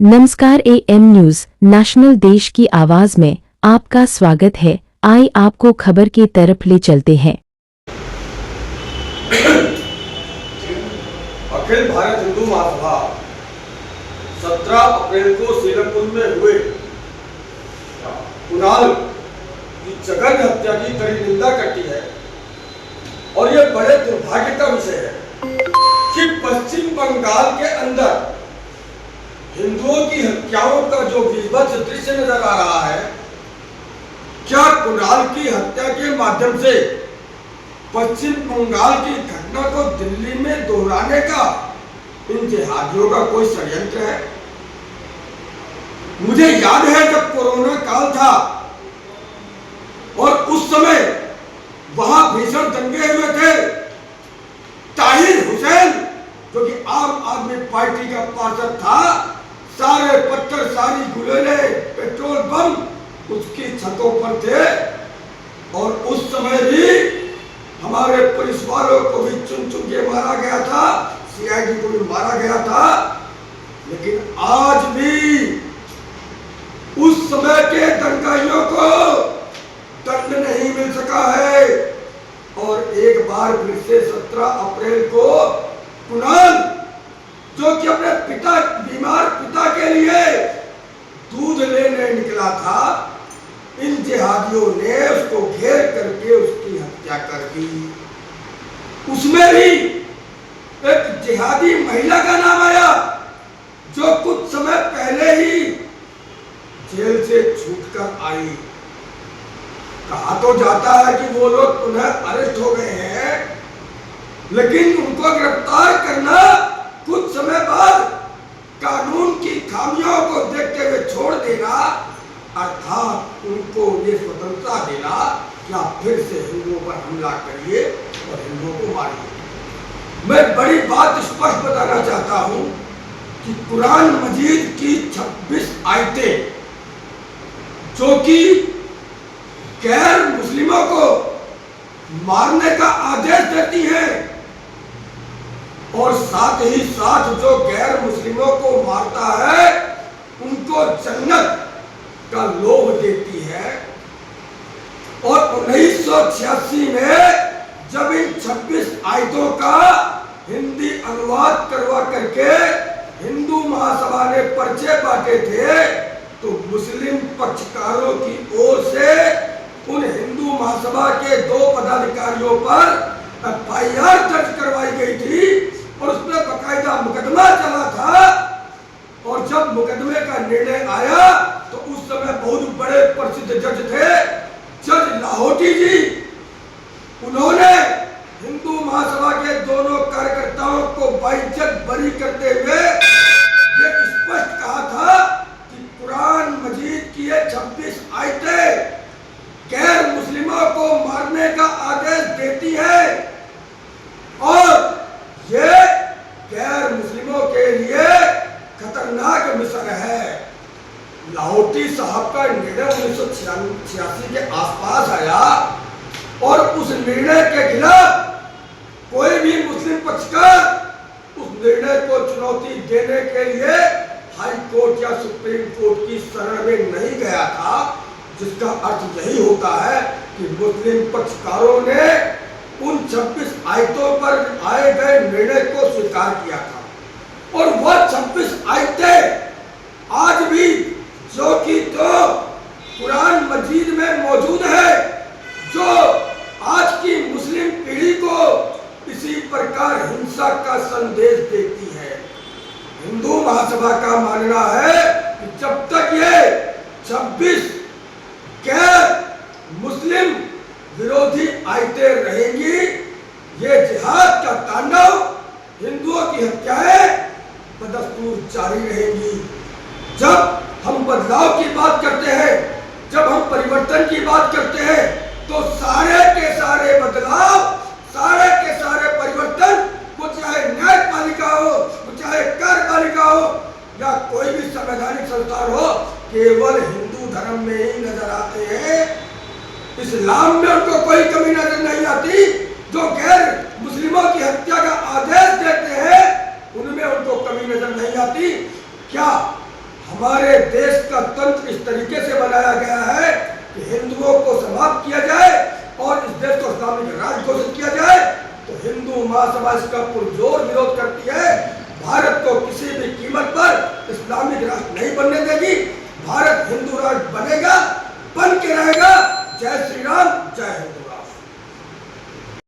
नमस्कार am news national देश की आवाज में आपका स्वागत है। आइए आपको खबर की तरफ ले चलते हैं। अखिल भारत हिंदू महासभा 17 अप्रैल को सीलमपुर में हुए कुणाल की जघन्य हत्या की कड़ी निंदा करती है और यह बड़े दुर्भाग्य का विषय है कि पश्चिम बंगाल के अंदर हिंदुओं की हत्याओं का जो विभत्स दृश्य नजर आ रहा है, क्या कुणाल की हत्या के माध्यम से पश्चिम बंगाल की घटना को दिल्ली में दोहराने का इन जिहादियों का कोई षड्यंत्र है? मुझे याद है जब कोरोना काल था और उस समय वहां भीषण दंगे हुए थे। ताहिर हुसैन जो कि आम आदमी पार्टी का पार्षद था, सारे पत्थर, सारी गुलेले, पेट्रोल बम उसकी छतों पर थे और उस समय भी हमारे पुलिस वालों को भी चुन चुन के मारा गया था, सीआईडी को भी मारा गया था। लेकिन आज भी उस समय के दंगाइयों को दंड नहीं मिल सका है और एक बार फिर से 17 अप्रैल को कुणाल जो कि अपने बीमार पिता के लिए दूध लेने निकला था, इन जिहादियों ने उसको घेर करके उसकी हत्या कर दी। उसमें भी एक जिहादी महिला का नाम आया जो कुछ समय पहले ही जेल से छूटकर आई। कहा तो जाता है कि वो लोग पुनः अरेस्ट हो गए हैं, लेकिन उनको गिरफ्तार करना कुछ समय बाद कानून की खामियों को देखते हुए छोड़ देना, अर्थात उनको ये स्वतंत्रता देना कि आप फिर से हिंदुओं पर हमला करिए और हिंदुओं को मारिए। मैं बड़ी बात स्पष्ट बताना चाहता हूं कि कुरान मजीद की 26 आयतें जो कि गैर मुस्लिमों को मारने का आदेश देती हैं और साथ ही साथ जो गैर मुस्लिमों को मारता है उनको जन्नत का लोभ देती है। और 1986 में जब इन 26 आयतों का हिंदी अनुवाद करवा करके हिंदू महासभा ने पर्चे बांटे थे, तो मुस्लिम पक्षकारों की ओर से उन हिंदू महासभा के 2 पदाधिकारियों पर एफआईआर दर्ज करवाई गई थी और उसमें बकायदा मुकदमा चला था। और जब मुकदमे का निर्णय आया तो उस समय बहुत बड़े प्रसिद्ध जज थे, जज लाहौटी जी। उन्होंने हिंदू महासभा के दोनों कार्यकर्ताओं को बाइज्जत बरी करते हुए ये स्पष्ट कहा था कि कुरान मजीद की ये 26 आयतें गैर मुस्लिमों को मारने का आदेश देती है और ये गैर मुस्लिमों के लिए खतरनाक मिशन है। लाहौटी साहब का निर्णय 1986 के आसपास आया और उस निर्णय के खिलाफ कोई भी मुस्लिम पक्षकार उस निर्णय को चुनौती देने के लिए हाई कोर्ट या सुप्रीम कोर्ट की शरण में नहीं गया था, जिसका अर्थ यही होता है कि मुस्लिम पक्षकारों ने उन 26 आयतों पर आए गए निर्णय को स्वीकार किया था। और वह 26 आयतें आज भी जो कि तो कुरान मजीद में मौजूद है, जो आज की मुस्लिम पीढ़ी को इसी प्रकार हिंसा का संदेश देती है। हिंदू महासभा का मानना है कि जब तक ये 26 गैर मुस्लिम विरोधी आयतें रहेंगी, ये जिहाद का तांडव, हिंदुओं की हत्याएं बदस्तूर जारी रहेंगी। जब हम बदलाव की बात करते हैं, जब हम परिवर्तन की बात करते हैं, तो सारे के सारे बदलाव, सारे के सारे परिवर्तन, वो चाहे न्यायपालिका हो, वो चाहे कार्यपालिका हो या कोई भी संवैधानिक संस्थान हो, केवल हिंदू धर्म में ही नजर आते हैं। इस्लाम में उनको कोई कमी नजर नहीं आती। जो गैर मुस्लिमों की हत्या का आदेश देते हैं उनमें उनको कमी नजर नहीं आती। क्या हमारे देश का तंत्र इस तरीके से बनाया गया है कि हिंदुओं को समाप्त किया जाए और इस देश को इस्लामिक राष्ट्र घोषित किया जाए, तो हिंदू महासभा इसका पुरजोर विरोध करती है। भारत को किसी भी कीमत पर इस्लामिक राष्ट्र नहीं बनने देगी। भारत हिंदू राष्ट्र